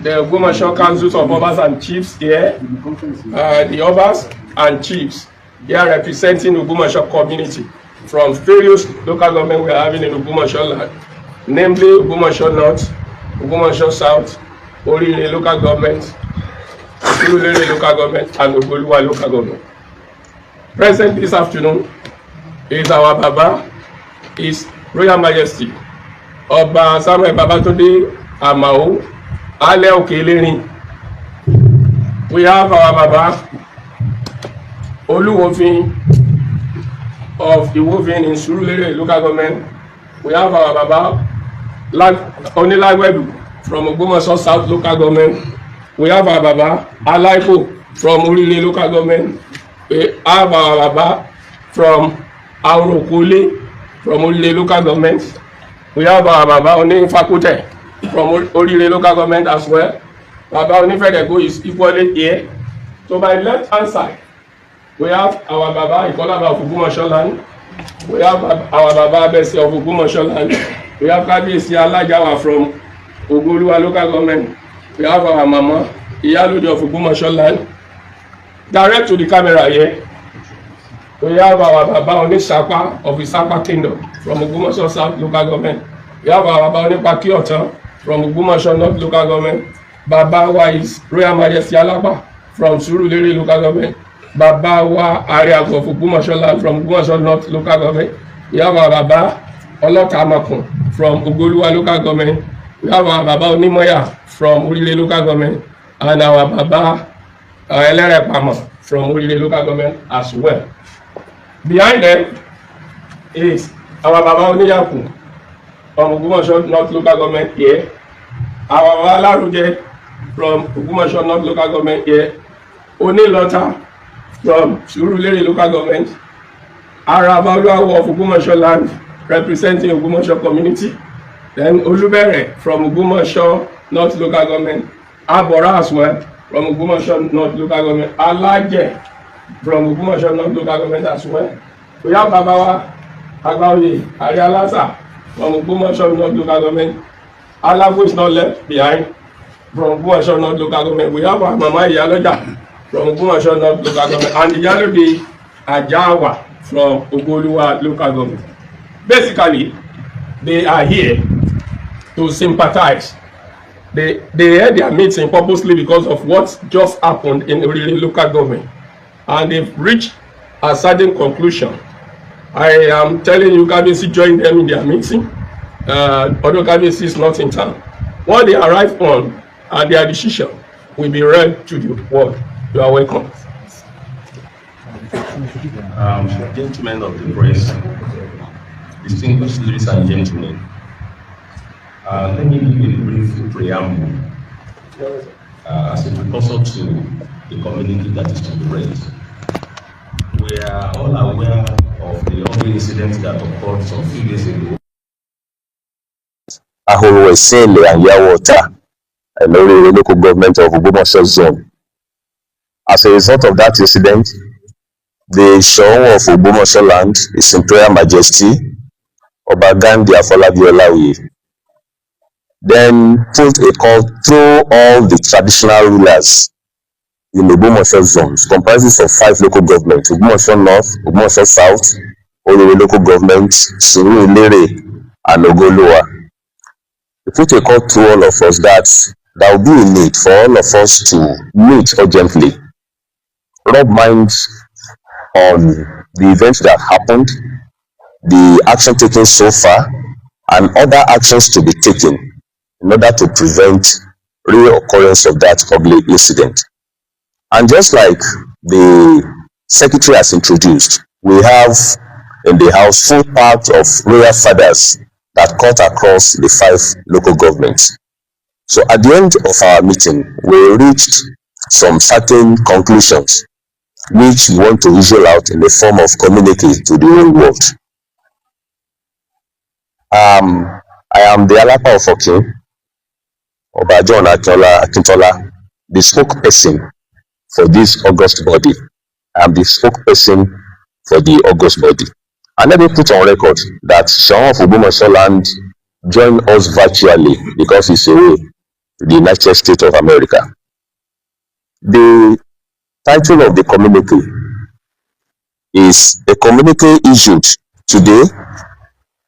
the Ogbomoso Councils of Obas and Chiefs here, the Obas and Chiefs here representing Ogbomoso community from various local government we are having in Ogbomoso land, namely Ogbomoso North, Ogbomoso South, Orire local government, Surulere local government, and Ogoluwa local government. Present this afternoon is our Baba, His Royal Majesty Ọba Samuel Babatunde Amao Ale Okelerin. We have our Baba Oluwofin of Iwofin in Surulere local government. We have our Baba Onilagwedu from Ogbomoso South local government. We have our Baba Alaipo from Orire local government. We have our Baba from Aurokole from Orire local government. We have our Baba Oni Fakute from Orire local government as well. Baba Oni Fedego is equally here. So by left hand side, we have our Baba Ikolaba of Ogbomoso land. We have our Baba Abesi of Ogbomoso land. We have Kabiyesi Alajawa from Ogoluwa local government. We have our Mama Iyalode of Ogbomoso land. Direct to the camera here. We have our Baba Onisapa of Isapa Kingdom from Ogbomoso South local government. We have our Baba Onipaki Otan from Ogbomoso North local government. Baba wa is Royal Majesty Alapa from Surulere local government. Baba wa Ariago of Ogbomoso land from Ogbomoso North local government. We have our Baba Olokamakun from Ogoluwa local government. We have our Baba Onimoya from Orire local government. And our Baba Elerepama from Orire local government as well. Behind them is our Baba Oniyaku from Ogbomoso North local government here. Our Baba Laruje from Ogbomoso North local government here. Onilota from Surulere local government. Araba Oluwawo of Ogbomoso land representing Ogbomoso community. Then Olubere from Ogbomoso North local government. Abora as well from Ogbomoso North local government. Alaje from Ogbomoso North local government as well. We have Baba Agbaoye Arialasa from Ogbomoso North local government. Alago is not left behind from Ogbomoso North local government. We have our Mama Iyaloja from Ogbomoso North local government and Iyalode Ajawa from Ogoluwa local government. Basically, they are here to sympathize. They had their meeting purposely because of what just happened in Orire local government, and they've reached a certain conclusion. I am telling you, Kabiyesi joined them in their meeting. Although Kabiyesi is not in town, what they arrived on and their decision will be read to the world. You are welcome. Gentlemen of the press, distinguished ladies and gentlemen, let me give you a brief preamble as a precursor to the community that is to be raised. We are all aware of the ugly incident that occurred some few days ago. Ahoro Esele and Yawota, and the local government of Ogbomoso zone. As a result of that incident, the Soro of Ogbomoso land, His Imperial Majesty Oba Gandi Afolabi Olaoye, then put a call through all the traditional rulers in Ogbomoso zones, comprises of 5 local governments: Ogbomoso North, Ogbomoso South, Orire local government, Surulere, and Ogoluwa. We put a call to all of us that there will be a need for all of us to meet urgently, rub minds on the events that happened, the action taken so far, and other actions to be taken in order to prevent reoccurrence of that ugly incident. And just like the secretary has introduced, we have in the house full part of royal fathers that cut across the 5 local governments. So at the end of our meeting, we reached some certain conclusions which we want to visual out in the form of communique to the whole world. I am the Alapa of Okin, Oba John Akintola, the spokesperson for this August body. I am the spokesperson for the August body. And let me put on record that Soro of Ogbomoso land joined us virtually because he's away. the United States of America. The title of the communique is a communique issued today,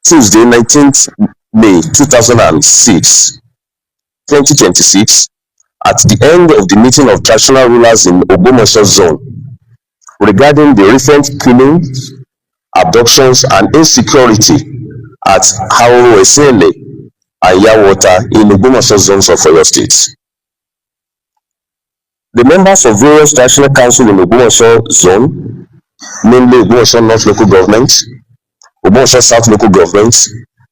Tuesday, 19th May 2006, 2026, at the end of the meeting of traditional rulers in Ogbomoso zone regarding the recent killings, abductions, and insecurity at Awọn and Yawota in Ogbomoso zones of Oyo State. The members of various traditional councils in Ogbomoso zone, namely Ogbomoso North Local Government, Ogbomoso South Local Government,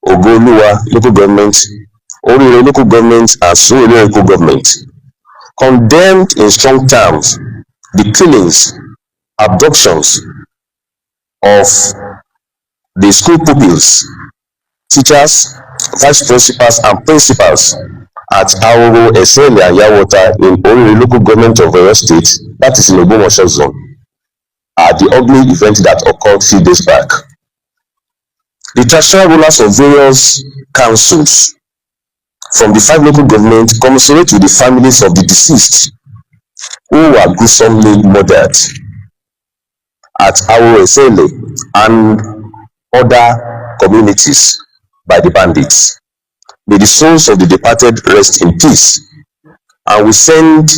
Ogoluwa Local Government, Orire Local Government, and Soro Local Government, condemned in strong terms the killings, abductions of the school pupils, teachers, vice principals, and principals at Awọn and Yawota in Orire Local Government of Oyo State, that is in Ogbomoso zone, the ugly event that occurred few days back. The traditional rulers of various councils from the 5 local governments commiserate with the families of the deceased who were gruesomely murdered at Awọn and other communities by the bandits. May the souls of the departed rest in peace, and we send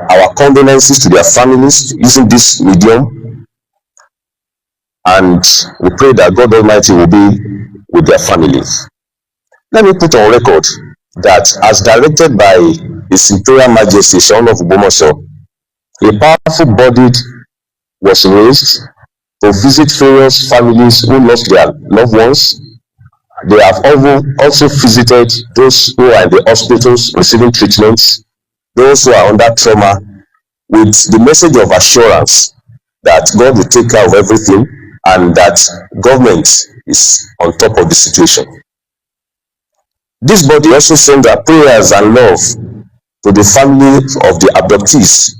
our condolences to their families using this medium, and we pray that God Almighty will be with their families. Let me put on record that, as directed by His Imperial Majesty Son of Ogbomoso, a powerful body was raised to visit various families who lost their loved ones. They have also visited those who are in the hospitals receiving treatments, those who are under trauma, with the message of assurance that God will take care of everything and that government is on top of the situation. This body also sent their prayers and love to the family of the abductees.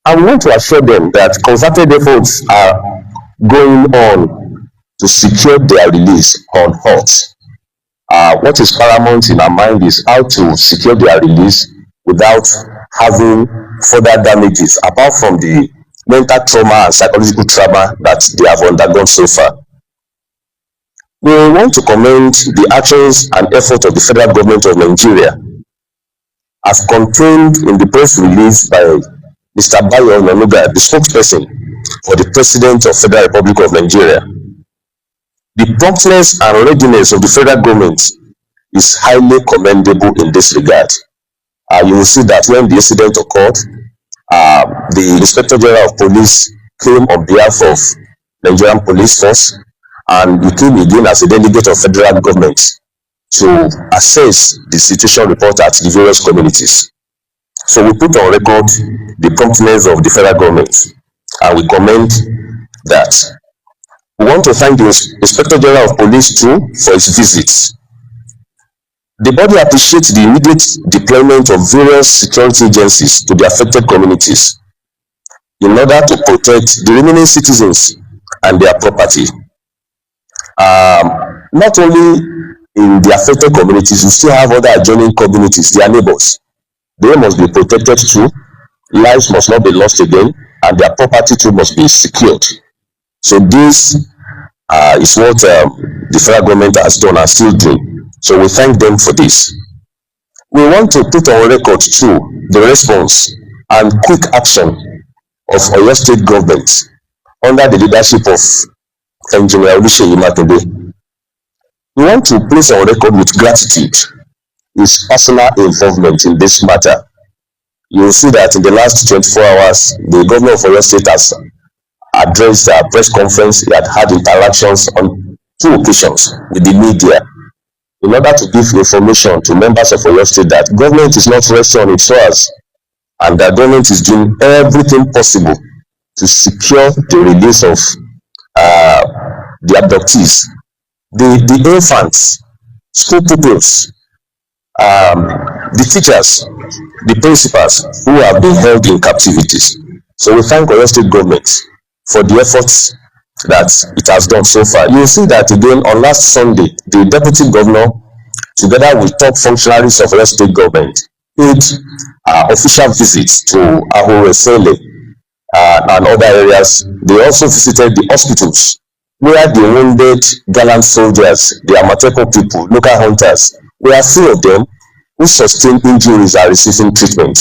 And we want to assure them that concerted efforts are going on to secure their release on hot. What is paramount in our mind is how to secure their release without having further damages, apart from the mental trauma and psychological trauma that they have undergone so far. We want to commend the actions and efforts of the federal government of Nigeria, as contained in the press release by Mr. Bayo Onanuga, the spokesperson for the President of Federal Republic of Nigeria. The promptness and readiness of the federal government is highly commendable in this regard. You will see that when the incident occurred, the Inspector General of Police came on behalf of Nigerian Police Force, and he came again as a delegate of federal government to assess the situation report at the various communities. So we put on record the promptness of the federal government, and we commend that. We want to thank the Inspector General of Police too for his visits. The body appreciates the immediate deployment of various security agencies to the affected communities in order to protect the remaining citizens and their property. Not only in the affected communities, we still have other adjoining communities, their neighbors. They must be protected too. Lives must not be lost again, and their property too must be secured. So this is what the federal government has done and still doing. So we thank them for this. We want to put on record too the response and quick action of Oyo State government under the leadership of Engineer Ijinigbe. We want to place on record with gratitude his personal involvement in this matter. You will see that in the last 24 hours, the governor of Oyo State has addressed a press conference. He had interactions on 2 occasions with the media in order to give information to members of Oyo State that government is not resting on its laurels, and that government is doing everything possible to secure the release of the abductees, the infants, school pupils, the teachers, the principals who have been held in captivities. So we thank Oyo State government for the efforts that it has done so far. You will see that again on last Sunday, the deputy governor together with top functionaries of Oyo State government, paid official visits to Ahorefele and other areas. They also visited the hospitals where the wounded gallant soldiers, the Amateco people, local hunters, where few of them who sustained injuries are receiving treatment.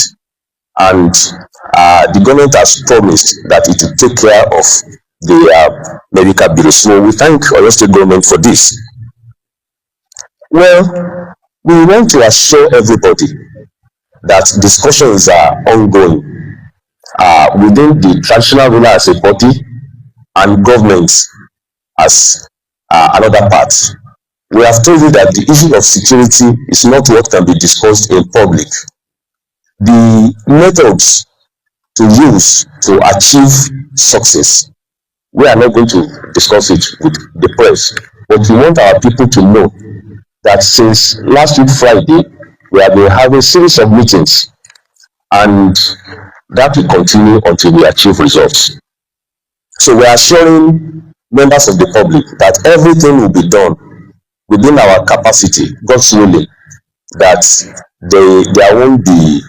And the government has promised that it will take care of the medical bills. So we thank Oyo State government for this. Well, we want to assure everybody that discussions are ongoing within the traditional ruler as a body and government as another part. We have told you that the issue of security is not what can be discussed in public. The methods to use to achieve success, we are not going to discuss it with the press, but we want our people to know that since last week Friday, we have been having a series of meetings, and that will continue until we achieve results. So we are assuring members of the public that everything will be done within our capacity, God's willing, that there won't be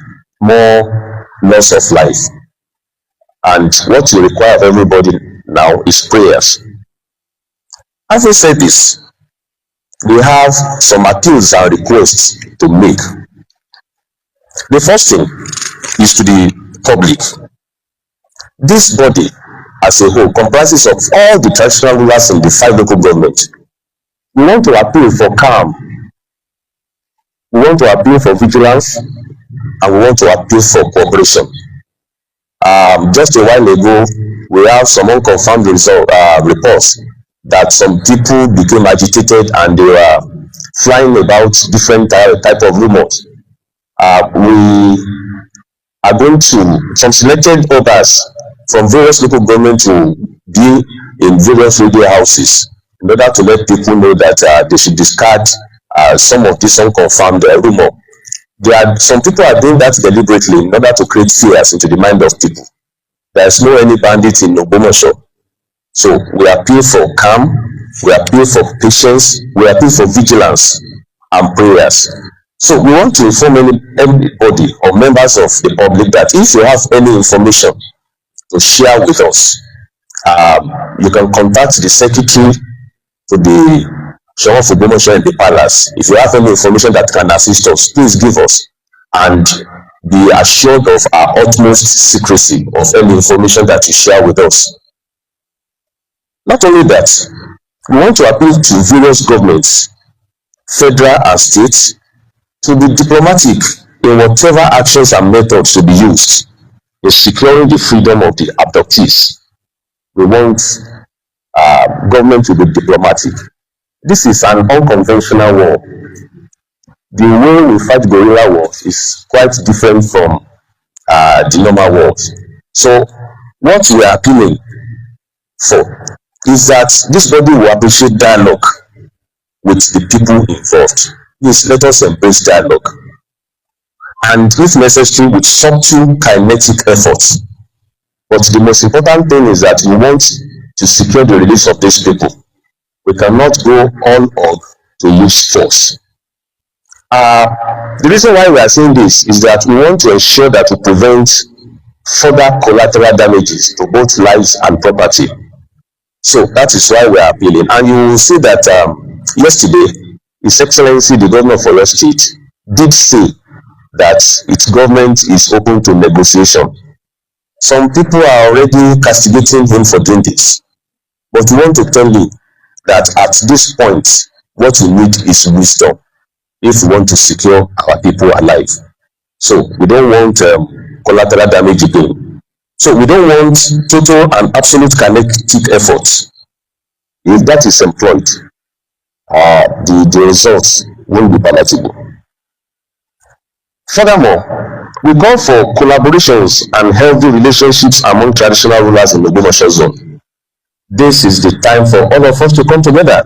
more loss of life. And what we require of everybody now is prayers. Having said this, we have some appeals and requests to make. The first thing is to the public. This body as a whole comprises of all the traditional rulers in the 5 local governments. We want to appeal for calm, we want to appeal for vigilance, and we want to appeal for cooperation. Just a while ago, we have some unconfirmed reports that some people became agitated and they were flying about different type of rumors. We are going to, some selected others from various local governments to be in various radio houses in order to let people know that they should discard some of this unconfirmed rumor. Some people are doing that deliberately in order to create fears into the mind of people. There is no any bandit in Ogbomoso. So we appeal for calm, we appeal for patience, we appeal for vigilance and prayers. So we want to inform everybody or members of the public that if you have any information to share with us, you can contact the secretary to the Soro of Ogbomoso in the palace. If you have any information that can assist us, please give us, and be assured of our utmost secrecy of any information that you share with us. Not only that, we want to appeal to various governments, federal and state, to be diplomatic in whatever actions and methods to be used in securing the freedom of the abductees. We want government to be diplomatic. This is an unconventional war. The way we fight guerrilla wars is quite different from the normal wars. So what we are appealing for is that this body will appreciate dialogue with the people involved. Please let us embrace dialogue, and if necessary with subtle kinetic efforts. But the most important thing is that we want to secure the release of these people. We cannot go all out to use force. The reason why we are saying this is that we want to ensure that we prevent further collateral damages to both lives and property. So that is why we are appealing. And you will see that yesterday, His Excellency the Governor of Oyo State did say that its government is open to negotiation. Some people are already castigating him for doing this. But we want to tell you that at this point, what we need is wisdom if we want to secure our people alive. So we don't want collateral damage again. So we don't want total and absolute kinetic effort. If that is employed, the results won't be palatable. Furthermore, we call for collaborations and healthy relationships among traditional rulers in the Ogbomoso zone. This is the time for all of us to come together.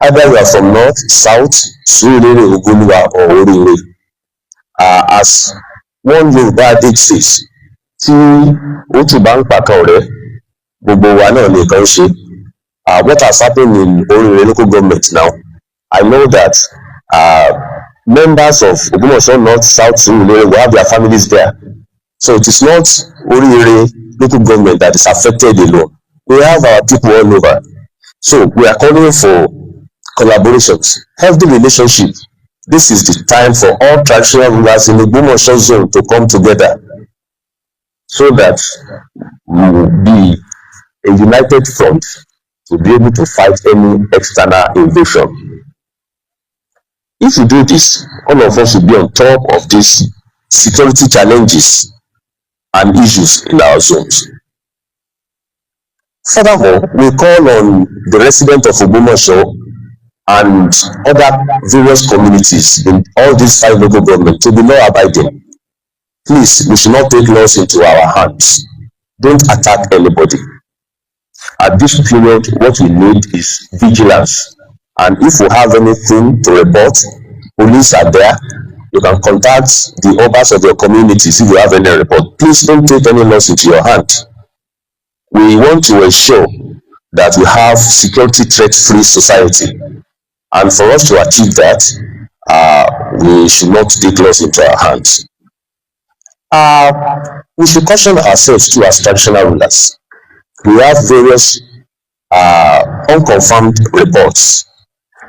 Either you are from north, south, Surulere, Ogunwa, or Orire. As one Yoruba adage says, tí ó tún bá ń pàkan ọ̀rẹ́, gbogbo wa náà nìkan ṣe. What has happened in Orire local government now, I know that members of Ogbomoso North, South, Surulere will have their families there. So it is not Orire local government that is affected alone. We have our people all over. So we are calling for collaborations, healthy relationship. This is the time for all traditional rulers in the Ogbomoso zone to come together so that we will be a united front to be able to fight any external invasion. If we do this, all of us will be on top of these security challenges and issues in our zones. Furthermore, we call on the residents of Ogbomoso and other various communities in all these 5 local governments to be law abiding. Please, we should not take laws into our hands. Don't attack anybody. At this period, what we need is vigilance. And if you have anything to report, police are there. You can contact the obas of your communities if you have any report. Please don't take any laws into your hand. We want to ensure that we have security threat-free society. And for us to achieve that, we should not take laws into our hands. We should caution ourselves too as traditional rulers. We have various unconfirmed reports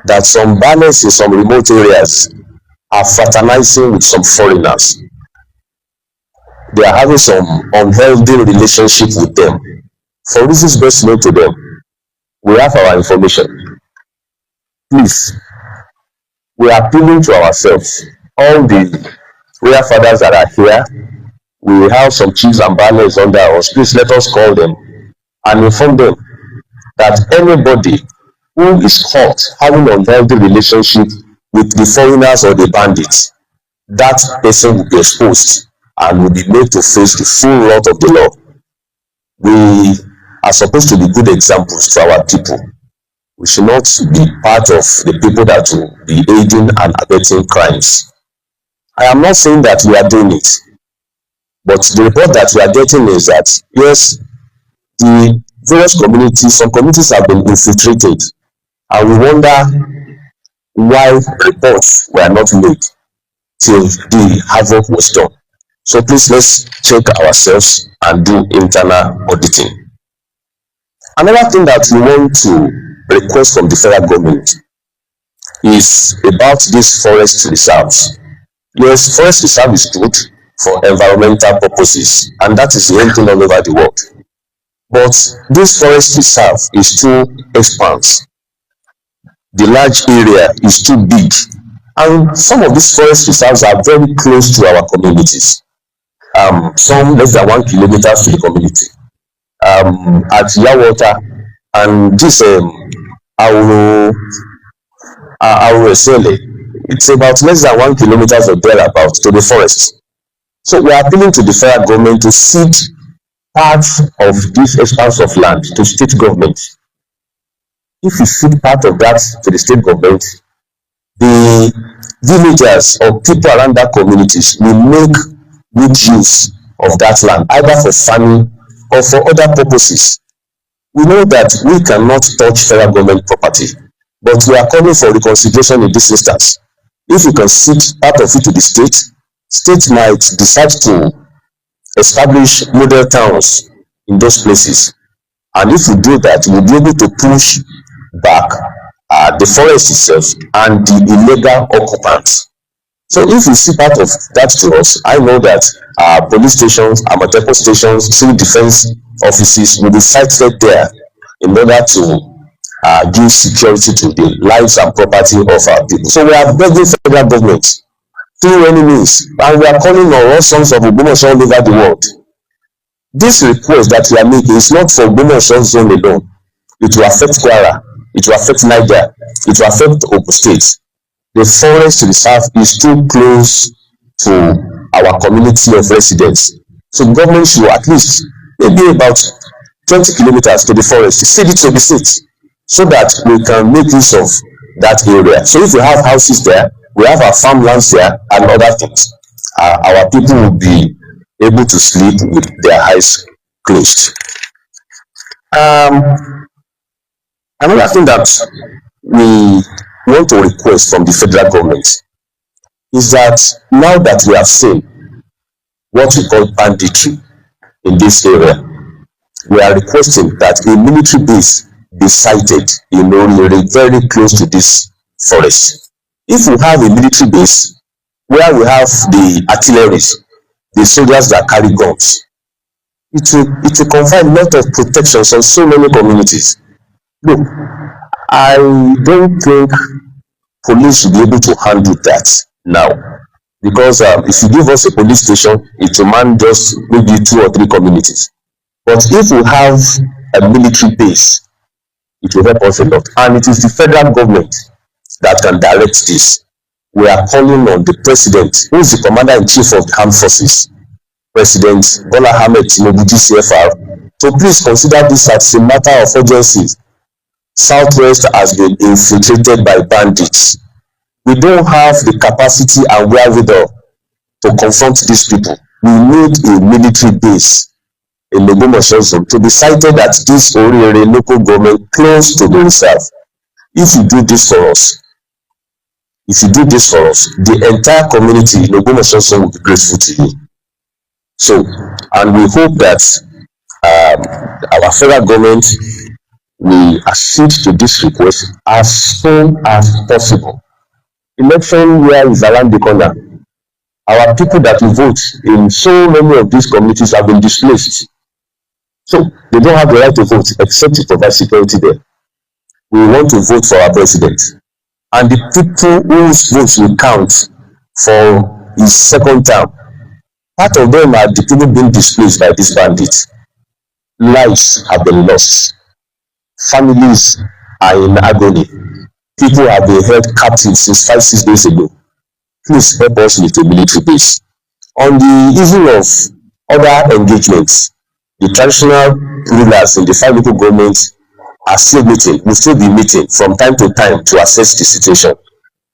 that some banners in some remote areas are fraternizing with some foreigners. They are having some unhealthy relationship with them. For reasons best known to them, we have our information. Please, we are appealing to ourselves, all the royal fathers that are here. We have some chiefs and banners under us. Please let us call them and inform them that anybody who is caught having an unhealthy relationship with the foreigners or the bandits, that person will be exposed and will be made to face the full wrath of the law. We are supposed to be good examples to our people. We should not be part of the people that will be aiding and abetting crimes. I am not saying that we are doing it, but the report that we are getting is that, yes, the various communities, some communities have been infiltrated, and we wonder why reports were not made till the havoc was done. So please, let's check ourselves and do internal auditing. Another thing that we want to request from the federal government is about these forest reserves. Yes, forest reserve is good for environmental purposes, and that is the same thing all over the world. But this forest reserve is too expansive. The large area is too big, and some of these forest reserves are very close to our communities. Some less than 1 kilometer to the community. At Yawota and this Auro it's about less than 1 kilometer or thereabout to the forest. So we are appealing to the federal government to cede parts of this expanse of land to state government. If you cede part of that to the state government, the villagers or people around that communities will make good use of that land, either for farming or for other purposes. We know that we cannot touch federal government property, but we are calling for reconsideration in this instance. If you can cede part of it to the state, state might decide to establish model towns in those places. And if we do that, we'll be able to push back the forest itself and the illegal occupants. So if we see part of that to us, I know that police stations, Amatepo stations, civil defense offices will be sited there in order to give security to the lives and property of our people. So we are begging federal government through any means, and we are calling on all sons of Ogbomoso all over the world. This request that we are making is not for Ogbomoso zone alone. It will affect Kwara, it will affect Niger, it will affect Ogun State. The forest reserve is too close to our community of residents. So government should at least maybe about 20 kilometers to the forest, cede it to the state, so that we can make use of that area. So if we have houses there, we have our farmlands there and other things, our people will be able to sleep with their eyes closed. Another thing that we want to request from the federal government is that now that we have seen what we call banditry in this area, we are requesting that a military base be sited in Orire, very close to this forest. If we have a military base where we have the artillery, the soldiers that carry guns, it will confer a lot of protections on so many communities. Look, I don't think police should be able to handle that now, because if you give us a police station, it will man just maybe 2 or 3 communities. But if we have a military base, it will help us a lot. And it is the federal government that can direct this. We are calling on the president, who is the commander-in-chief of the armed forces, President Bola Ahmed Tinubu GCFR, to please consider this as a matter of urgency. Southwest has been infiltrated by bandits. We don't have the capacity and wherewithal to confront these people. We need a military base in the Ogbomoso zone to be sited at this Orire local government close to the reserve. If you do this for us, the entire community in Ogbomoso zone will be grateful to you. So, and we hope that our federal government will accede to this request as soon as possible. Election year is around the corner. Our people that will vote in so many of these communities have been displaced. So they don't have the right to vote except to provide security there. We want to vote for our president. And the people whose votes will count for his second term, part of them are the people being displaced by these bandits. Lives have been lost. Families are in agony. People have been held captive since 5-6 days ago. Please help us with a military base. On the issue of other engagements, the traditional rulers in the 5 local governments are still meeting, will still be meeting from time to time to assess the situation.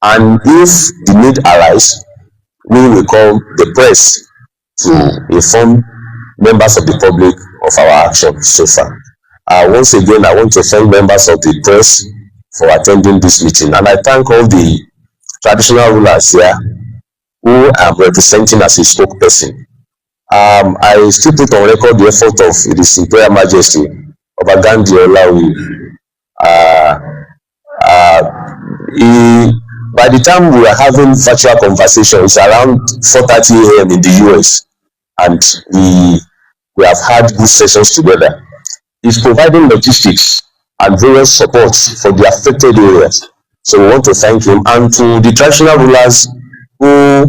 And if the need arises, we will call the press to inform members of the public of our action so far. Once again, I want to thank members of the press for attending this meeting, and I thank all the traditional rulers here who I'm representing as a spokesperson. I still put on record the effort of His Imperial Majesty Obagandi Olawi. By the time we are having virtual conversations around 4:30 a.m. in the US, and we have had good sessions together. He's providing logistics and various support for the affected areas. So we want to thank him, and to the traditional rulers who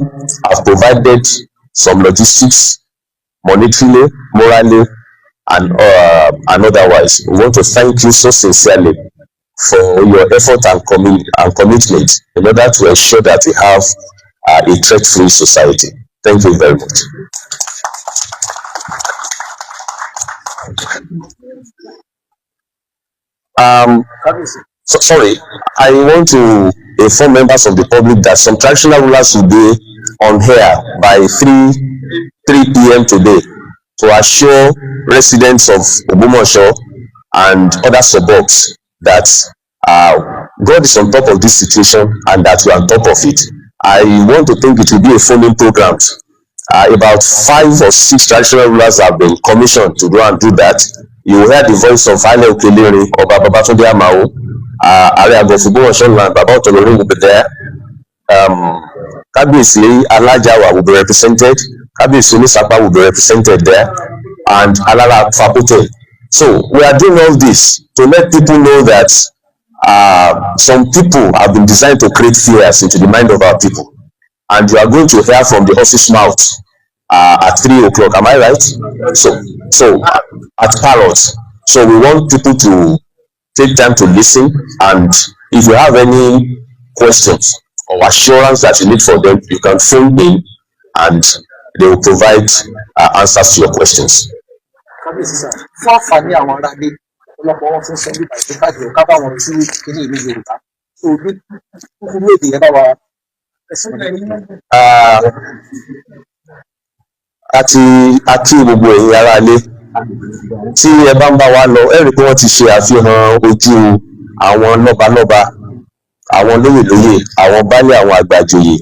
have provided some logistics, monetarily, morally, and otherwise. We want to thank you so sincerely for your effort and commitment in order to ensure that we have a threat-free society. Thank you very much. Sorry, I want to inform members of the public that some traditional rulers will be on here by 3 p.m. today to assure residents of Ogbomoso and other suburbs that God is on top of this situation and that we are on top of it. I want to think it will be a phone-in program. About 5 or 6 traditional rulers have been commissioned to go and do that. You will hear the voice of Ale Okelere, Oba Babatunde Amao, Area Ogbomoso land, Baba Otolore will be there. Kabiyesi Alajawa will be represented. Kabiyesi Onisapa will be represented there, and Alala Fapote. So we are doing all this to let people know that some people have been designed to create fears into the mind of our people, and you are going to hear from the office mouth at 3 o'clock. Am I right? So at Parrot. So we want people to take time to listen, and if you have any questions or assurance that you need for them, you can phone in and they will provide answers to your questions. Fún àǹfààní àwọn ará ilé ọ̀pọ̀lọpọ̀ wọn tún sọ nípa ìpínpàdé ká bá wọn tú kíní ìlú Yorùbá tó ní kúkúrú èdè yẹn bá wa àti gbogbo ẹ̀yin ará ilé tí ẹ bá ń bá wa lọ ẹ rí pé wọ́n ti ṣe àfihàn ojú àwọn lọ́balọ́ba, àwọn lóyèlóyè, àwọn baálé, àwọn àgbàjòyè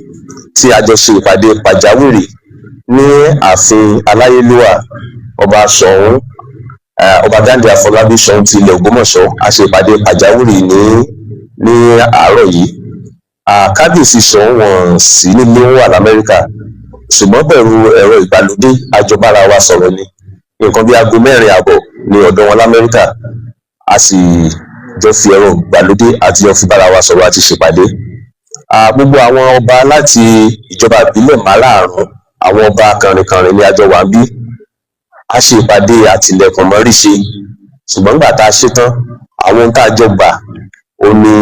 tí a jọ ṣe ìpàdé pàjáwìrì ní ààfin aláyélúwà ọba Ṣọ̀ún ọba Ghandi Afọlábí Ṣọ̀ún ti ilẹ̀ Ògbómọ̀ṣọ́. A ṣe ìpàdé pàjáwìrì ní àárọ̀ yìí. Kábíyèsí Ṣọ̀ún wọn sí nílé, wà l'Amẹ́ríkà, ṣùgbọ́n pẹ̀lú ẹ̀rọ ìgbàlódé àjọbára wa sọ̀rọ̀ ni. Nǹkan bí aago 4:30 ní ọ̀dọ̀ wọn l'Amẹ́ríkà, a sì jọ fi ẹ̀rọ ìgbàlódé àti jọ fi bára wa sọ̀rọ̀ àti ṣèpàdé. Gbogbo àwọn ọba láti ìjọba ìbílẹ̀ 5, àwọn ọba kànrìnkànrìn ni a jọ wà ń bí. A ṣe ìpàdé àtìlẹ̀kùn mọ́rí ṣe, ṣùgbọ́n nígbà tá a ṣe tán, àwọn ohun tá a jọ gbà ó ní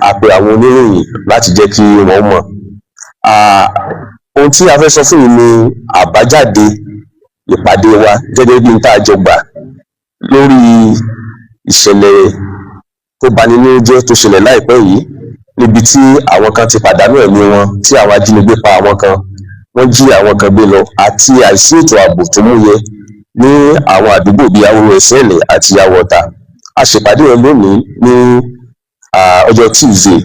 a pe àwọn oníròyìn láti jẹ́ kí wọ́n mọ̀. Ohun tí a fẹ́ sọ fún yín ni àbájáde ìpàdé wa gẹ́gẹ́ bí tá a jọ gbà lórí ìṣẹ̀lẹ̀ tó bani nínú jẹ́ tó ṣẹlẹ̀ láìpẹ́ yìí, níbi tí àwọn kan ti pàdánù ẹ̀mí wọn, tí àwọn ajínigbé pa àwọn kan, wọ́n jí àwọn kan gbé lọ, àti àìsí ètò ààbò tó múyẹ ní àwọn àdúgbò bíi Awọn Ẹ̀sẹ̀lẹ̀ àti Àwọ̀tà. A ṣèpàdé wọn lónìí ní ọjọ́ Tuesday,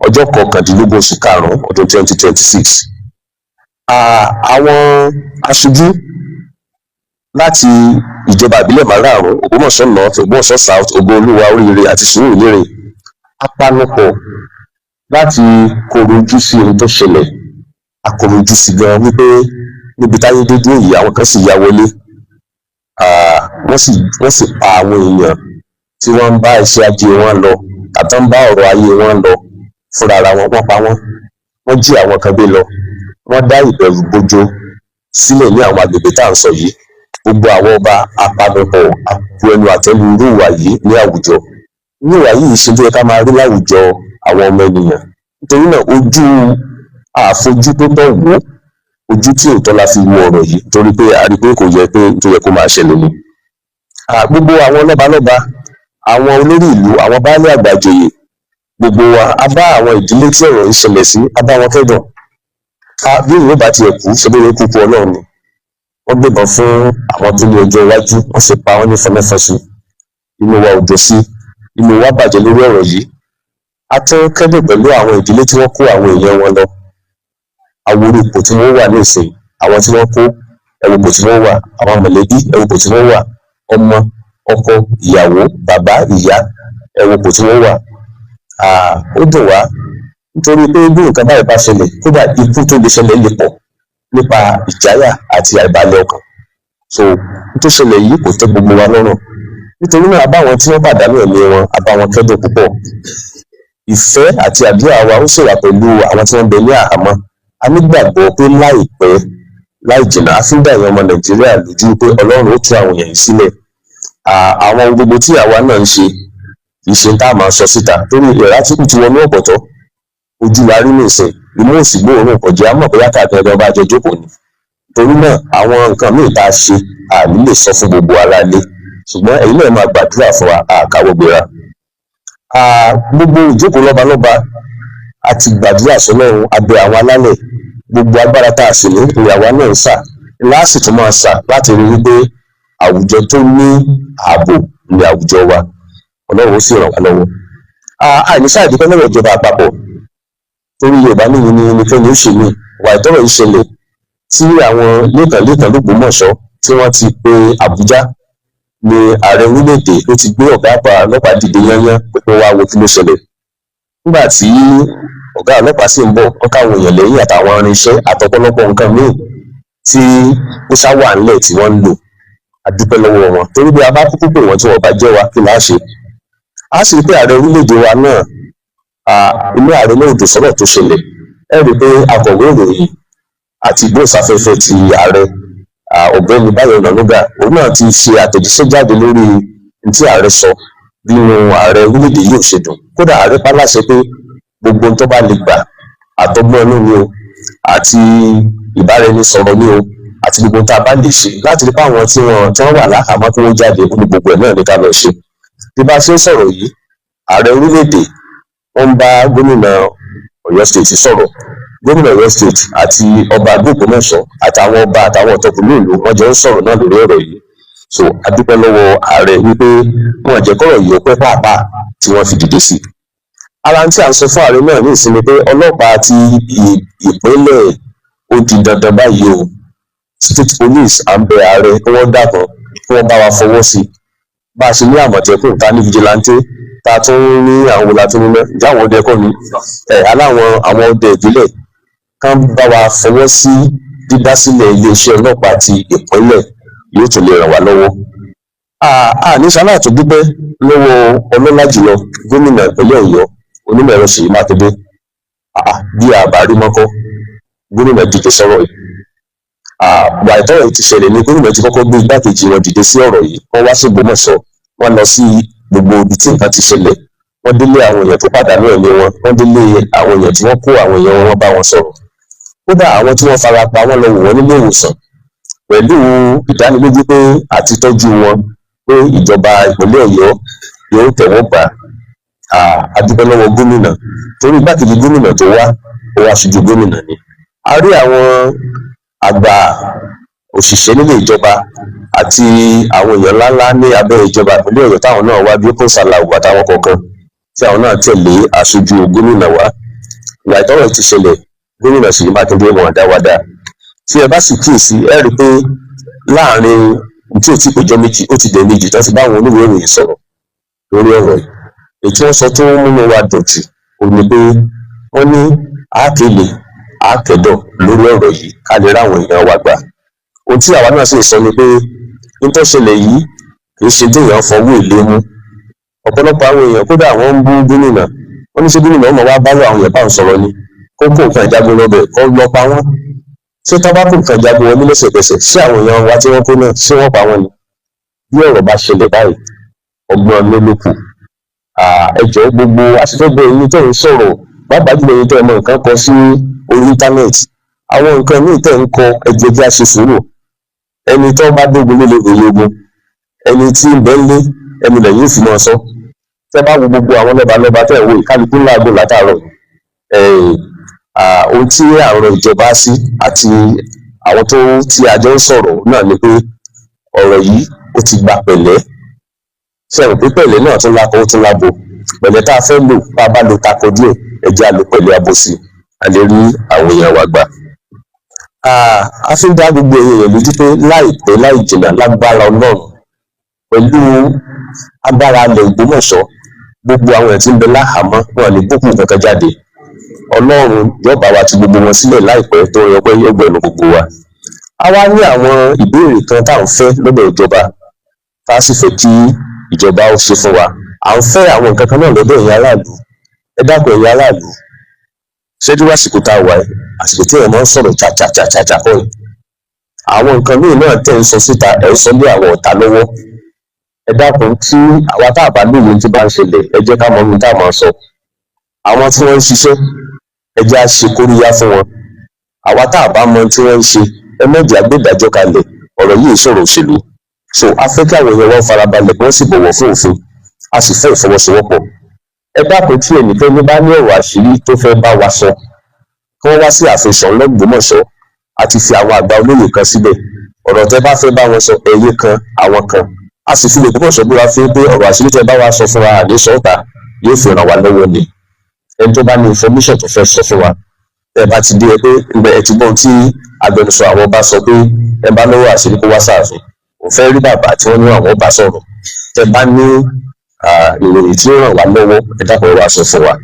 ọjọ́ 19 oṣù karùn-ún ọdún 2026. Àwọn aṣojú láti ìjọba ìbílẹ̀ 5, Ògbómọ̀ṣọ́ North, Ògbómọ̀ṣọ́ South, Ògo-Olúwa, Oríire àti Sùúrùlérè, a panupọ̀ láti kọ̀rọ̀jú sí ohun tó ṣẹlẹ̀. A kọ̀rọ̀jú sí gan wípé níbi táyé dé dúró yìí, àwọn kan sì ya wọlé, wọ́n sì pa àwọn èèyàn tí wọ́n ń bá iṣẹ́ ajé wọn lọ tàbí ń bá ọ̀rọ̀ ayé wọn lọ fúnra ara wọn. Wọ́n pa wọ́n jí àwọn kan gbé lọ, wọ́n dá ìbẹ̀rù bojo sílẹ̀ ní àwọn agbègbè tá à ń sọ yìí. Gbogbo àwọn ọba apanupọ̀ àpò ẹnu àtẹ́lu irú ìwà yìí ní àwùjọ. Irú ìwà yìí ṣe tó yẹ ká máa rí láwùjọ àwọn ọmọ ènìyàn. Nítorí náà ojú àfojú tó tọ́ wò, ojú tí òótọ́ la fi wo ọ̀rọ̀ yìí, torí pé a rí pé kò yẹ pé tó yẹ kó máa ṣẹlẹ̀ ni. Gbogbo àwọn lọ́balọ́ba, àwọn olórí ìlú, àwọn baálé àgbà ìjòyè, gbogbo wa a bá àwọn ìdílé tí ọ̀rọ̀ yìí ṣẹlẹ̀ sí, a bá wọn kẹ́dùn. Bí èèyàn bá tiẹ̀ kú, ṣe bóyá kúkú Ọlọ́run ni. Wọ́n gbébọn fún àwọn tó ní ọjọ́ iwájú, wọ́n sì pa wọ́n ní fọnẹ́fọnṣu. Inú wa ò dùn sí, inú wa bàjẹ́ lórí ọ̀rọ̀ yìí. A tún kẹ́dùn pẹ̀lú àwọn ìdílé tí wọ́n kó àwọn èèyàn wọn lọ. Àwọn ipò tí wọ́n wà ní ìsìn, àwọn tí wọ́n kó, ẹ̀wù ipò tí wọ́n wà, àwọn mọ̀lẹ́bí, ẹ̀wù ipò tí wọ́n wà, ọmọ, ọkọ, ìyàwó, bàbá, ìyá, ẹ̀wù ipò tí wọ́n wà. Ó dùn wá nítorí pé bí nǹkan báyìí bá ṣẹlẹ̀, kódà ikú tó lè ṣẹlẹ̀ lè pọ̀ nípa ìjáyà àti àìbalẹ̀ ọkàn. So tó ṣẹlẹ̀ yìí kò tẹ́ gbogbo wa lọ́rùn. Nítorí náà a bá wọn tí wọ́n pàdánù ẹ̀mí wọn, a bá wọn kẹ́dùn púpọ̀. Ìfẹ́ àti àdúrà wa ó sì wà pẹ̀lú àwọn tí wọ́n bẹ ní àhámọ́. A nígbàgbọ́ pé láìpẹ́ láì jìnnà, a fi ń dá ìyẹn ọmọ Nàìjíríà lójú pé Ọlọ́run ó tú àwọn èèyàn yìí sílẹ̀. Àwọn gbogbo tí àwa náà ń ṣe kì í ṣe tá a máa sọ síta, torí ìrà tí kù ti wọnú ọ̀pọ̀tọ́, ojú la rí nìsín, imú òsì gbóòórùn kọjá, a mọ̀ bóyá káàkiri ẹgbẹ́ bá jẹ jókòó ni. Torí náà àwọn nǹkan míì tá a ṣe àní lè sọ fún gbogbo ara ilé, ṣùgbọ́n ẹ̀yin náà máa gbàdúrà fún wa, àkáwọ́ gbéra. Gbogbo ìjókòó lọ́balọ́ba àti gbàdúrà sọ́lọ́run, abẹ àwọn alálẹ̀, gbogbo agbára tá a sì ní ìyàwó náà ń sà, láàsì tún máa sà láti rí wípé àwùjọ tó ní ààbò ní àwùjọ wa. Ọlọ́run ó sì ràn wá lọ́wọ́. Àìníṣà ìdíkọ́ lọ́wọ́ ìjọba àpapọ̀, torí Yorùbá nìyí ni ẹnikẹ́ni ó ṣe mí. Wà ìtọ́rọ̀ ìṣẹ̀lẹ̀ tí àwọn lẹ́kànlẹ́kàn l'Ògbómọ̀ṣọ́ tí wọ́n ti pe Àbújá ni ààrẹ orílẹ̀-èdè ló ti gbé ọ̀gá ọlọ́pàá dìde yányán pé wá wo kí ló ṣẹlẹ̀. Nígbà tí ọ̀gá ọlọ́pàá sì ń bọ̀, wọ́n káwọn èèyàn lẹ́yìn àtàwọn irinṣẹ́ àtọ̀pọ̀lọpọ̀ nǹkan míì tí ó sá wà ńlẹ̀ tí wọ́n ń lò. A dúpẹ́ lọ́wọ́ wọn, torí bí a bá kúkú pè wọ́n tí wọ́n bá jẹ́ wa, kí láá ṣe. A sì rí pé ààrẹ orílẹ̀-èdè wa náà, inú ààrẹ náà dùn sọ́rọ̀ tó ṣẹlẹ̀. Ẹ rí pé akọ̀wé ìròyìn àti ìgbóhùnsáfẹ́fẹ́ ti ààrẹ, ọ̀gbẹ́ni Báyọ̀ Ọ̀nànúgà, òun náà ti ṣe àtẹ̀jíṣẹ́ jáde lórí ohun tí ààrẹ sọ nínú ààrẹ orílẹ̀-èdè yìí ò ṣe dùn. Kódà ààrẹ pa láṣẹ pé gbogbo ohun tó bá lè gbà, àtọgbọ́n inú ni o, àti ìbáraẹnisọ̀rọ̀ ni o, àti gbogbo ohun tá a bá lè ṣe láti rí pé àwọn tí wọ́n wà láhàámọ́ kí wọ́n jáde, ní gbogbo ẹ̀ náà ní ká lọ ṣe. Bí bá ṣe ń sọ̀rọ̀ yìí, ààrẹ orílẹ̀-èdè wọ́n ń bá gómìnà Ọ̀yọ́ State sọ̀rọ̀. Gómìnà Ọ̀yọ́ State àti ọba Ògbómọ̀ṣọ́ àtàwọn ọba àtàwọn ọ̀tọ̀kùnrin ìlú wọ́n jọ ń sọ̀rọ̀ náà lórí ọ̀rọ̀ yìí. So a dúpẹ́ lọ́wọ́ ààrẹ wípé wọ́n jẹ́ kọ́rọ̀ yìí ó pẹ́ pàápàá tí wọ́n fi dìde sí. Ara tí à ń sọ fún ààrẹ náà ní ìsinmi pé ọlọ́pàá ti ìpínlẹ̀ ó di dandan báyìí o state police à ń bẹ ààrẹ kí wọ́n dàgbọ́n kí wọ́n bá wa fọwọ́ sí i bá a ṣe ní àmọ̀tẹ́kùn ta ní vigilante ta tún ní àwọn wòlá tó nílẹ̀ ìjà àwọn ọdẹ kọ́ ni aláwọn àwọn ọdẹ ìbílẹ̀ kán bá wa fọwọ́ sí dídásílẹ̀ iléeṣẹ́ ọlọ́pàá ti ìpínlẹ̀ yóò tún lè ràn wá lọ́wọ́. ní sálà tó dúpẹ́ lọ́wọ́ ọlọ́lá jùlọ gómìnà ìpínlẹ̀ Ọ̀yọ́ onímọ̀ ẹ̀rọ Ṣèyí Mákindé bí àbárí mọ́kọ́ gómìnà dìde sọ̀rọ̀ yìí wà ìtọ́rọ̀ ti ṣẹlẹ̀ ní gómìnà ti kọ́kọ́ gbé igbákejì wọn dìde sí ọ̀rọ̀ yìí wọ́n wá sí Ògbómọ̀ṣọ́ wọ́n lọ sí gbogbo ibi tí nǹkan ti ṣẹlẹ̀ wọ́n délé àwọn èèyàn tó pàdánù ẹ̀mí wọn wọ́n délé àwọn èèyàn tí wọ́n kó àwọn èèyàn wọn bá wọn sọ̀rọ̀ kódà àwọn tí wọ́n fara pa wọ́n lọ wò wọ́n nílé ìwòsàn pẹ̀lú ìdánilójú pé àti tọ́jú wọn pé ìjọba ìpínlẹ̀ Ọ̀yọ́ yóò tẹ̀wọ́ gbà á dúpẹ́ lọ́wọ́ gómìnà torí igbákejì gómìnà tó wá ó wá ṣojú gómìnà ni a rí àwọn àgbà òṣìṣẹ́ nílé ìjọba àti àwọn èèyàn ńláńlá ní abẹ́ ìjọba ìpínlẹ̀ Ọ̀yọ́ táwọn náà wá bí ó kó ṣàlàwò àtàwọn kọ̀ọ̀kan tí àwọn náà tẹ̀lé aṣojú gómìnà wá ìwà ìtọ́rọ̀ ti ṣẹlẹ̀ gómìnà Ṣèyí Mákindé wọn àdáwádá tí ẹ bá sì kíyèsí ẹ rí i pé láàrin tí ò tí péjọ méjì ó ti dẹ̀ méjì tó ti bá àwọn oníwèé ìròyìn sọ̀rọ̀ lórí ọ̀rọ̀ yìí èyí tí wọ́n sọ tó múnú wa dùn jù ò ní pé wọ́n ní àákéle àákẹ́dọ̀ lórí ọ̀rọ̀ yìí ká lè ráwọn èèyàn wa gbà ohun tí àwa náà sì sọ ni pé nítorí ṣẹlẹ̀ yìí kì í ṣe téèyàn fọwọ́ èlé mú ọ̀pọ̀lọpọ̀ àwọn èèyàn kódà wọ́n ń bú gómìnà wọ́n ní ṣé gómìnà ọmọ wa bá lọ àwọn èèyàn bá ń sọ̀rọ̀ ni kó kó nǹkan ìjagun lọ́bẹ̀ kó lọ pa wọ́n ṣé tó bá kó nǹkan ìjagun wọn ní lẹ́sẹ̀kẹsẹ̀ ṣé àwọn èèyàn wa tí wọ́n kó náà ṣé wọ́n pa wọ́n ni bí ọ̀rọ̀ bá ṣẹlẹ̀ báyìí ọgbọ́n ló ló kù ẹjọ́ gbogbo aṣèfẹ́gbẹ́ yín tẹ̀ ń sọ̀rọ̀ bàbá jùlọ yín tẹ̀ mọ nǹkan kọ sí orí íńtánẹ́ẹ̀tì àwọn nǹkan míì tẹ̀ ń kọ ẹjẹ́ bí a ṣe sùúrù ẹni tó bá dógun ló lè ròyìn ogun ẹni tí ń bẹ́ ń lé ẹni lẹ́yìn òfin náà sọ tẹ́ bá wo gbogbo àwọn lọ́balọ́ba tẹ̀ ń wo ìkálukú ńláàgò látàárọ̀ ohun tí àwọn ìjọba sí àti àwọn tó tí a jọ ń sọ̀rọ̀ náà ni pé ọ̀rọ̀ yìí ó ti gba pẹ̀lẹ́ sẹ́wọ̀n pé pẹ̀lẹ́ náà tún lákọ̀ ó tún lábo pẹ̀lẹ́ tá a fẹ́ lò bá a bá lo takọ díẹ̀ ẹjẹ́ a lò pẹ̀lẹ́ abòsí a lè rí àwọn èèyàn wa gbà. a fi ń dá gbogbo èèyàn lójú pé láìpẹ́ láì jìnnà lágbára Ọlọ́run pẹ̀lú agbára ilẹ̀ Ògbómọ̀ṣọ́ gbogbo àwọn ẹ̀ tí ń bẹ láhàámọ́ wọn ní bókun kankan jáde Ọlọ́run yóò bá wa ti gbogbo wọn sílẹ̀ láìpẹ́ tó yẹ pé yóò gbẹ̀nu gbogbo wa. a wá ní àwọn ìbéèrè kan tá à ń fẹ́ lọ́dọ̀ ìjọba tá a sì fẹ́ kí ìjọba ó ṣe fún wa à ń fẹ́ àwọn nǹkan kan náà lọ́dọ̀ ẹ̀yin aráàlú ẹ dákun ẹ̀yin aráàlú ṣẹ́jú lásìkò tá a wà yìí àsìkò tí ẹ̀ máa ń sọ̀rọ̀ chàchàchàchà kọ́ yìí àwọn nǹkan míì náà tẹ̀ ń sọ síta ẹ̀ ń sọ lé àwọn ọ̀tá lọ́wọ́ ẹ dákun tí àwa tá a bá lóye tí bá ń ṣẹlẹ̀ ẹ jẹ́ ká mọ ohun tá a máa sọ àwọn tí wọ́n ń ṣiṣẹ́ ẹ jẹ́ á ṣe kóríyá fún wọn àwa tá a bá mọ tí wọ́n ń ṣe ẹ mọ̀jẹ̀ àgbédájọ́ kalẹ̀ ọ̀rọ̀ yìí sọ̀rọ̀ òṣèlú so a fẹ́ kí àwọn èèyàn wọn farabalẹ̀ kí wọ́n sì bọ̀wọ̀ fún òfin a sì fẹ́ ìfọwọ́sowọ́pọ̀ ẹ dákun tí ẹnikẹ́ni bá ní ọ̀rọ̀ àṣírí tó fẹ́ bá wa sọ kí wọ́n wá sí àfihàn l'Ógbómọ̀ṣọ́ àti fi àwọn àgbà olóyè kan síbẹ̀ ọ̀rọ̀ tẹ́ bá fẹ́ bá wọn sọ ẹyẹ kan àwọn kan a sì fi lè Ògbómọ̀ṣọ́ búra fún pé ọ̀rọ̀ àṣírí tẹ́ bá wa sọ fún wa àní sọ́ọ̀tà yóò fi ràn wá lọ́wọ́ ni ẹni tó bá ní information tó fẹ́ sọ fún wa ẹ bá ti dé ẹ pé ǹbẹ ẹ ti gbọ́n tí agbẹnusọ àwọn bá sọ pé ẹ bá lọ́wọ́ àṣírí kó wá sáàfin òun fẹ́ rí bàbá tí wọ́n ní àwọn bá sọ̀rọ̀ tẹ́ bá ní ìròyìn tí ó ràn wá lọ́wọ́ ẹ dákun ọ̀rọ̀ àṣọ fún wa.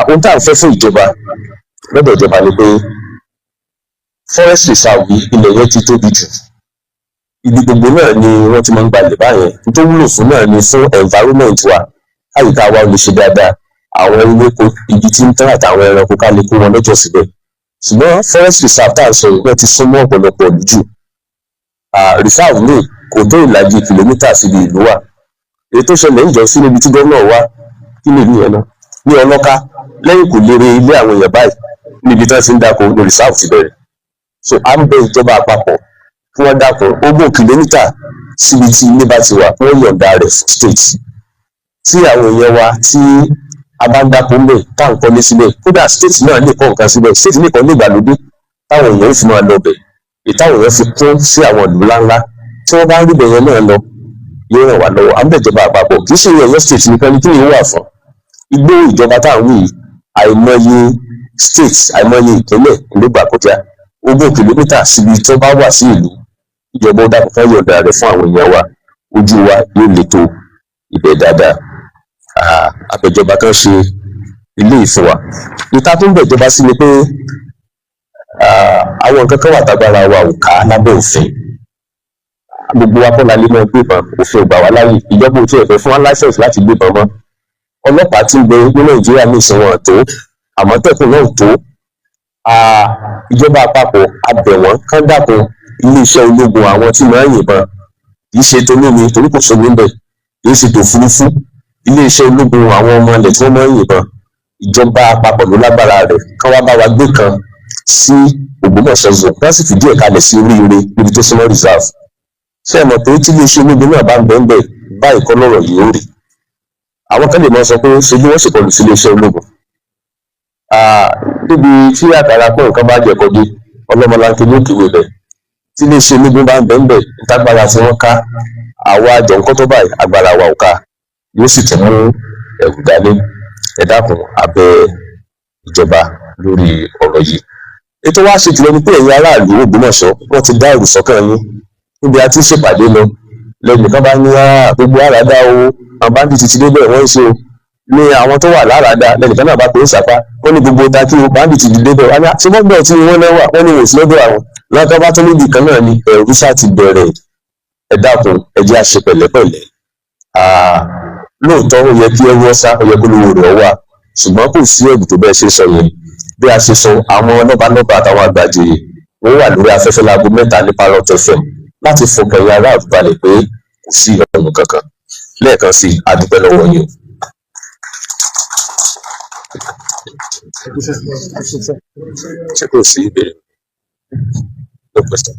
ohun tá à ń fẹ́ fún ìjọba lọ́dọ̀ ìjọba ni pé forest reserve ilẹ̀ yẹn ti tóbi jù ibi gbogbo náà ni wọ́n ti máa ń gbalẹ̀ báyẹn tó wúlò fún náà ni fún environment wa àyíká wa lè ṣe dáadáa àwọn ewéko ibi tí ń tán àtàwọn ẹranko ká lè kó wọn lọ́jọ́ síbẹ̀ ṣùgbọ́n forest reserve tá à ń sọ ìpẹ́ ti súnmọ́ ọ̀pọ̀lọpọ̀ ìlú jù reserve ní kò tó ìlàjì kìlómítà síbi ìlú wa èyí tó ṣẹlẹ̀ ń jọ sí níbi tí gómìnà wa kí lè ní yẹn náà ní ọlọ́ká lẹ́yìn kò lérè ilé àwọn èèyàn báyìí níbi tí wọ́n ti ń dáko ní reserve ti bẹ̀rẹ̀ so à ń bẹ ìjọba àpapọ̀ kí wọ́n dákun ogún kìlómítà síbi tí ilé bá ti wà wọ́n yọ̀ǹda rẹ̀ fún state tí àwọn èèyàn wa tí a bá ń dáko ń bẹ̀ táwọn kọ́lé síbẹ̀ kódà state náà lè kọ́ nǹkan síbẹ̀ state nìkan ní ìgbàlódé táwọn èèyàn fi máa lọ bẹ̀ ìtàwọn èèyàn fi kún sí àwọn ìlú ńláńlá tí wọ́n bá ń rí bẹ̀yẹn náà lọ yóò ràn wá lọ́wọ́ à ń bẹ̀ ìjọba àpapọ̀ kì í ṣe Ọ̀yọ́ state nìkan ní kí ni wà fún igbó ìjọba táwọn wí àìmọye state àìmọye ìpínlẹ̀ ló gbà kọjá ogún kìlómítà síbi tó bá wà sí ìlú, ìjọba ó dákun fún yọ̀ǹda rẹ̀ fún àwọn èèyàn wa, ojú wa yóò lè tó ibẹ̀ dáadáa. Àbẹ̀jọba kan ṣe ilé ìfún wa. Ìta tó ń bẹ̀jọba sí ni pé àwọn nǹkan kan wà tágbára wa ò ká lábẹ́ òfin. Gbogbo wa kọ́ la lè máa gbébọn, òfin ò gbà wá láyè, ìjọba ò tiẹ̀ fẹ́ fún wa láísẹ̀nsì láti gbébọn mọ́. Ọlọ́pàá tí ń bẹ ní Nàìjíríà ní ìsìn wọn tó, Àmọ̀tẹ́kùn náà tó. Ìjọba àpapọ̀ a bẹ̀ wọ́n kán dákun iléeṣẹ́ ológun àwọn tí máa ń yìnbọn, kì í ṣe tolómi torí kò sómi ńbẹ̀, kì í ṣe tòfurufú, iléeṣẹ́ ológun àwọn ọmọ ilẹ̀ tí wọ́n máa ń yìnbọn, ìjọba àpapọ̀ ló lágbára rẹ̀, kán wá bá wa gbé kan sí Ògbómọ̀ṣọ́ zone, wọ́n sì fìdí ẹ̀ kalẹ̀ sí Oríire níbi tó súnmọ́ reserve. Ṣé ẹ mọ̀ pé tí iléeṣẹ́ ológun náà bá ń bẹ́ẹ̀ bẹ́ẹ̀ báyìí kọ́ lọ́rọ̀ yìí ó rí? Àwọn kan lè máa sọ pé ṣe bí wọ́n ṣèkọlù sí iléeṣẹ́ ológun. Níbi tí àkàrà pé nǹkan bá jẹ̀kọ́ dé, ọlọ́mọlanke ló kìwé bẹ̀. Tí iléeṣẹ́ ológun bá ń bẹ́ẹ̀ bẹ́ẹ̀ ìtagbára tí wọ́n ká, àwa àjọ nǹkan tó báyìí agbára wa ò ká, yóò sì tún mú ẹ̀rù dání. Ẹ dákun a bẹ̀ ìjọba lórí ọ̀rọ̀ yìí. Ètò wa ṣe jùlọ ni pé ẹ̀yin aráàlú Ògbómọ̀ṣọ́ wọ́n ti dá ẹ̀rù sọ́kàn yín níbi a ti ń ṣèpàdé lọ. Lẹ́nìkan bá ní gbogbo àràdá o, àwọn báńdíìtì ti débẹ̀ wọ́n ń ṣe o. Ní àwọn tó wà láràdá lẹ́nìkan náà bá pè é sàpá, wọ́n ní gbogbo ta kí o báńdíìtì ti débẹ̀ wọ́n ní ṣé gbọ́dọ̀ tí wọ́n lẹ́wà wọ́n ní wòsí lọ́dọ̀ àwọn. Lọ́kàn bá tó níbi kan náà ni ẹ̀rù sá ti bẹ̀rẹ̀. Ẹ dákun ẹ jẹ́ a ṣe pẹ̀lẹ́pẹ̀lẹ́. Lóòótọ́ ó yẹ kí ẹrú ọ̀sá ó yẹ kó lówó rẹ̀ wá, ṣùgbọ́n kò sí ẹ̀rù tó bẹ́ẹ̀ ṣe sọ yẹn. Bí a ṣe sọ àwọn lọ́balọ́ba àtàwọn àgbàjòyè wọ́n wà lórí afẹ́fẹ́ láago 3 ní Parrot FM láti fọkàn ẹ̀yin aráàlú balẹ̀ pé kò sí ìyọnu kankan. Lẹ́ẹ̀kan sí a dúpẹ́ lọ́wọ́ yín. Ṣé kò sí ìbéèrè? No question.